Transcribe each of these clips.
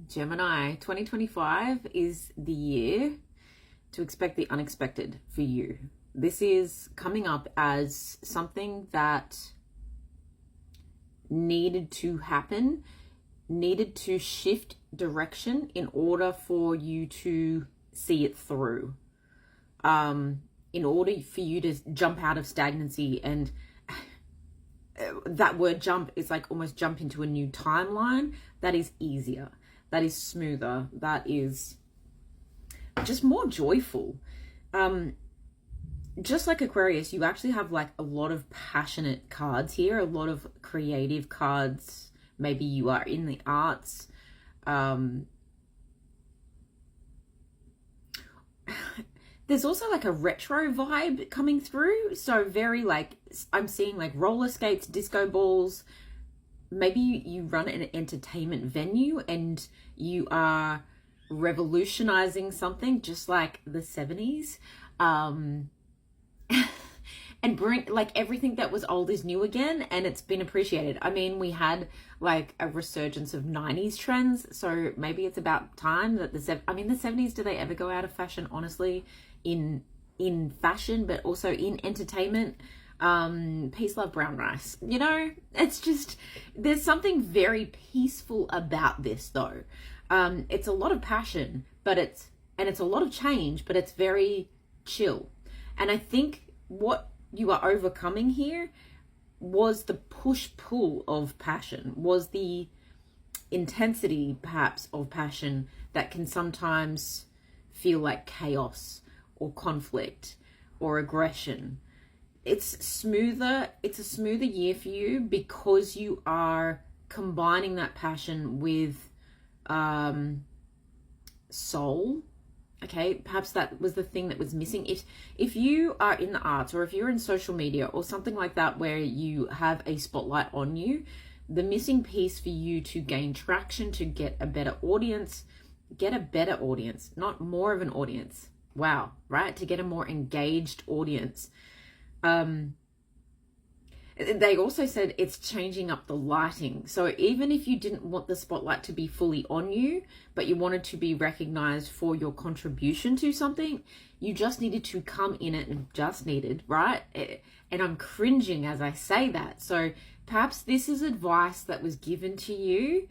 Gemini, 2025 is the year to expect the unexpected for you. This is coming up as something that needed to happen, needed to shift direction in order for you to see it through. In order for you to jump out of stagnancy, and that word jump is like almost jump into a new timeline that is easier, that is smoother, that is just more joyful. Just like Aquarius, you actually have like a lot of passionate cards here, a lot of creative cards. Maybe you are in the arts. There's also like a retro vibe coming through. So very like, I'm seeing like roller skates, disco balls. Maybe you run an entertainment venue and you are revolutionizing something just like the 70s. And bring like everything that was old is new again, and it's been appreciated. I mean, we had like a resurgence of 90s trends, so maybe it's about time that the 70s, do they ever go out of fashion, honestly, in fashion, but also in entertainment? Peace, love, brown rice. You know, it's just, there's something very peaceful about this though. It's a lot of passion, but it's a lot of change, but it's very chill. And I think what you are overcoming here was the push-pull of passion, was the intensity perhaps of passion that can sometimes feel like chaos or conflict or aggression. It's a smoother year for you because you are combining that passion with soul. Okay, perhaps that was the thing that was missing. If you are in the arts, or if you're in social media or something like that where you have a spotlight on you, the missing piece for you to gain traction, to get a better audience, not more of an audience. Wow, right? To get a more engaged audience. They also said it's changing up the lighting. So even if you didn't want the spotlight to be fully on you, but you wanted to be recognized for your contribution to something, you just needed to come in it, and just needed, right? And I'm cringing as I say that. So perhaps this is advice that was given to you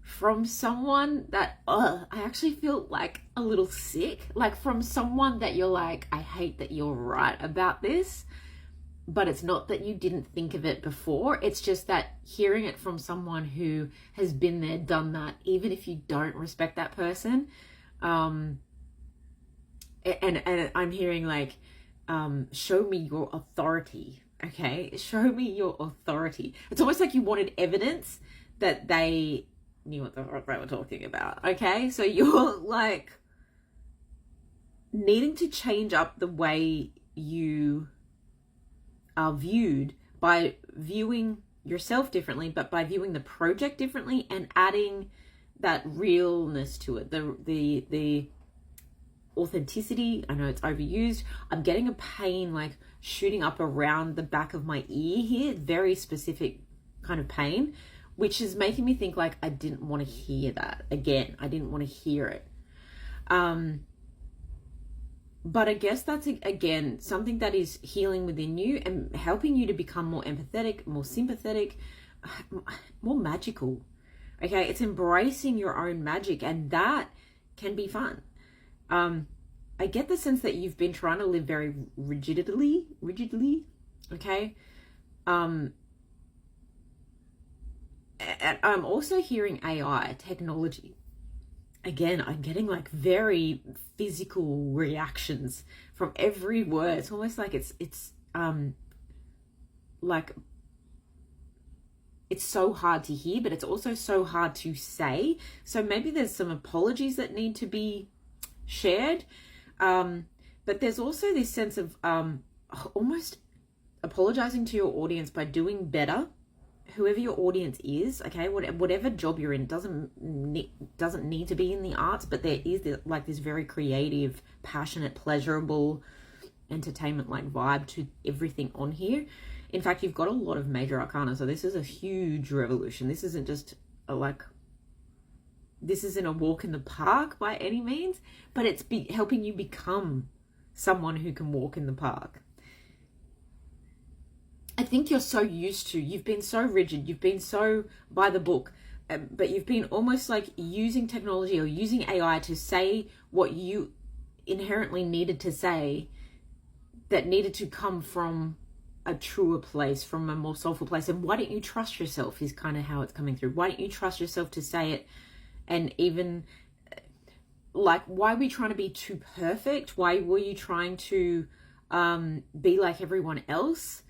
from someone that, I actually feel like a little sick, like from someone that you're like, I hate that you're right about this. But it's not that you didn't think of it before. It's just that hearing it from someone who has been there, done that, even if you don't respect that person. And I'm hearing like, show me your authority. Okay. Show me your authority. It's almost like you wanted evidence that they knew what the fuck they were talking about. Okay. So you're like needing to change up the way you are viewed by viewing yourself differently, but by viewing the project differently and adding that realness to it, the authenticity. I know it's overused. I'm getting a pain like shooting up around the back of my ear here, very specific kind of pain, which is making me think like I didn't want to hear that again. I didn't want to hear it. But I guess that's, again, something that is healing within you and helping you to become more empathetic, more sympathetic, more magical. Okay, it's embracing your own magic, and that can be fun. I get the sense that you've been trying to live very rigidly, okay? And I'm also hearing AI, technology. Again, I'm getting like very physical reactions from every word. It's almost like it's like it's so hard to hear, but it's also so hard to say. So maybe there's some apologies that need to be shared. But there's also this sense of almost apologizing to your audience by doing better. Whoever your audience is, okay, whatever job you're in, doesn't need to be in the arts, but there is this very creative, passionate, pleasurable, entertainment-like vibe to everything on here. In fact, you've got a lot of major arcana, so this is a huge revolution. This isn't just this isn't a walk in the park by any means, but it's helping you become someone who can walk in the park. I think you've been so rigid, you've been so by the book, but you've been almost like using technology or using AI to say what you inherently needed to say, that needed to come from a truer place, from a more soulful place. And why don't you trust yourself is kind of how it's coming through. Why don't you trust yourself to say it? And even like, why were you trying to be too perfect? Why were you trying to be like everyone else?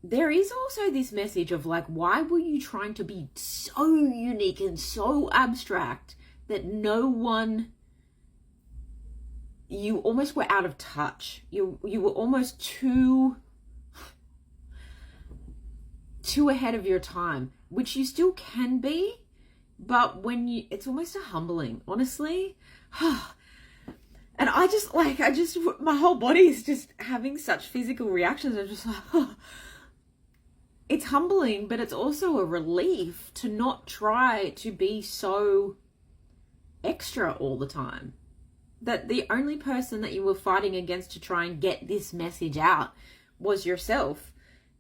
There is also this message of like, why were you trying to be so unique and so abstract that you almost were out of touch. You were almost too ahead of your time, which you still can be, but it's almost a humbling, honestly. And my whole body is just having such physical reactions. I'm just like, it's humbling, but it's also a relief to not try to be so extra all the time. That the only person that you were fighting against to try and get this message out was yourself.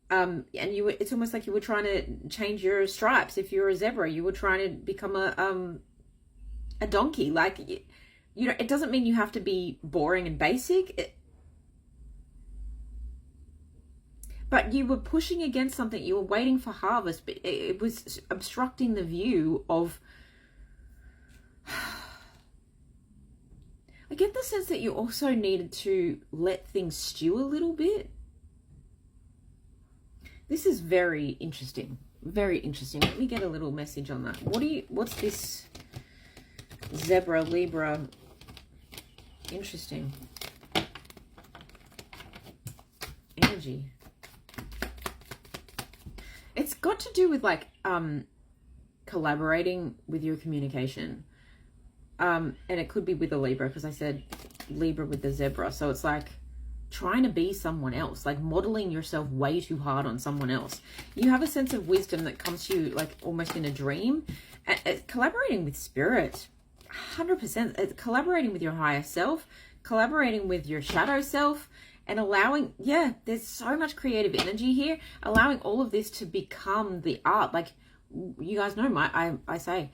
And it's almost like you were trying to change your stripes. If you're a zebra, you were trying to become a donkey. Like, you know, it doesn't mean you have to be boring and basic. But you were pushing against something. You were waiting for harvest, but it was obstructing the view of... I get the sense that you also needed to let things stew a little bit. This is very interesting. Very interesting. Let me get a little message on that. What's this Zebra, Libra? Interesting. Energy. It's got to do with like collaborating with your communication. And it could be with a Libra, because I said Libra with the zebra. So it's like trying to be someone else, like modeling yourself way too hard on someone else. You have a sense of wisdom that comes to you like almost in a dream. Collaborating with spirit, 100%. Collaborating with your higher self, collaborating with your shadow self, and allowing, there's so much creative energy here, allowing all of this to become the art. Like, you guys know, I say,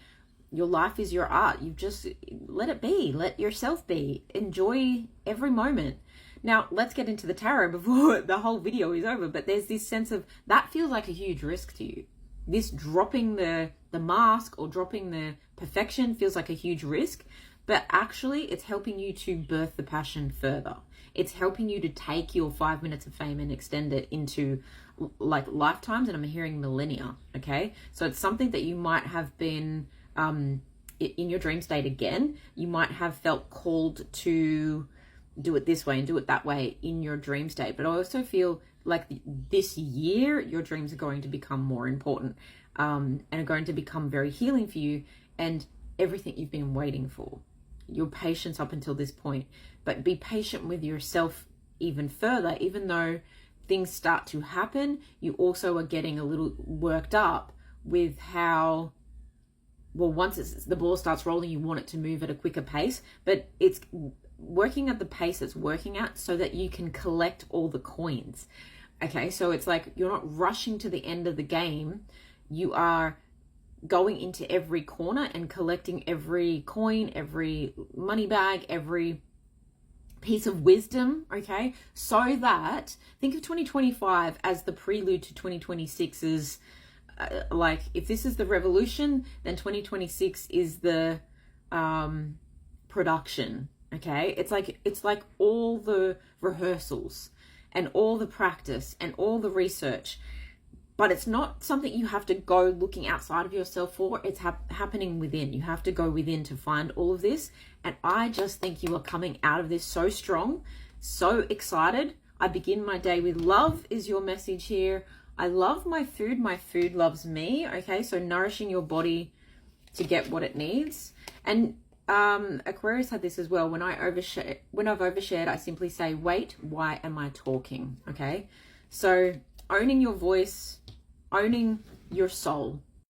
your life is your art. You just let it be. Let yourself be. Enjoy every moment. Now, let's get into the tarot before the whole video is over. But there's this sense of, that feels like a huge risk to you. This dropping the mask or dropping the perfection feels like a huge risk. But actually, it's helping you to birth the passion further. It's helping you to take your 5 minutes of fame and extend it into like lifetimes. And I'm hearing millennia. Okay. So it's something that you might have been... in your dream state again, you might have felt called to do it this way and do it that way in your dream state. But I also feel like this year, your dreams are going to become more important and are going to become very healing for you, and everything you've been waiting for. Your patience up until this point. But be patient with yourself even further. Even though things start to happen, you also are getting a little worked up with how... Well, once the ball starts rolling, you want it to move at a quicker pace, but it's working at the pace it's working at so that you can collect all the coins. Okay, so it's like you're not rushing to the end of the game. You are going into every corner and collecting every coin, every money bag, every piece of wisdom, okay? So that, think of 2025 as the prelude to 2026's like, if this is the revolution, then 2026 is the production. Okay, it's like all the rehearsals and all the practice and all the research, but it's not something you have to go looking outside of yourself for. It's happening within. You have to go within to find all of this. And I just think you are coming out of this so strong, so excited. I begin my day with love is your message here. I love my food loves me. Okay, so nourishing your body to get what it needs. And Aquarius had this as well. When I've overshared, I simply say, wait, why am I talking? Okay, so owning your voice, owning your soul,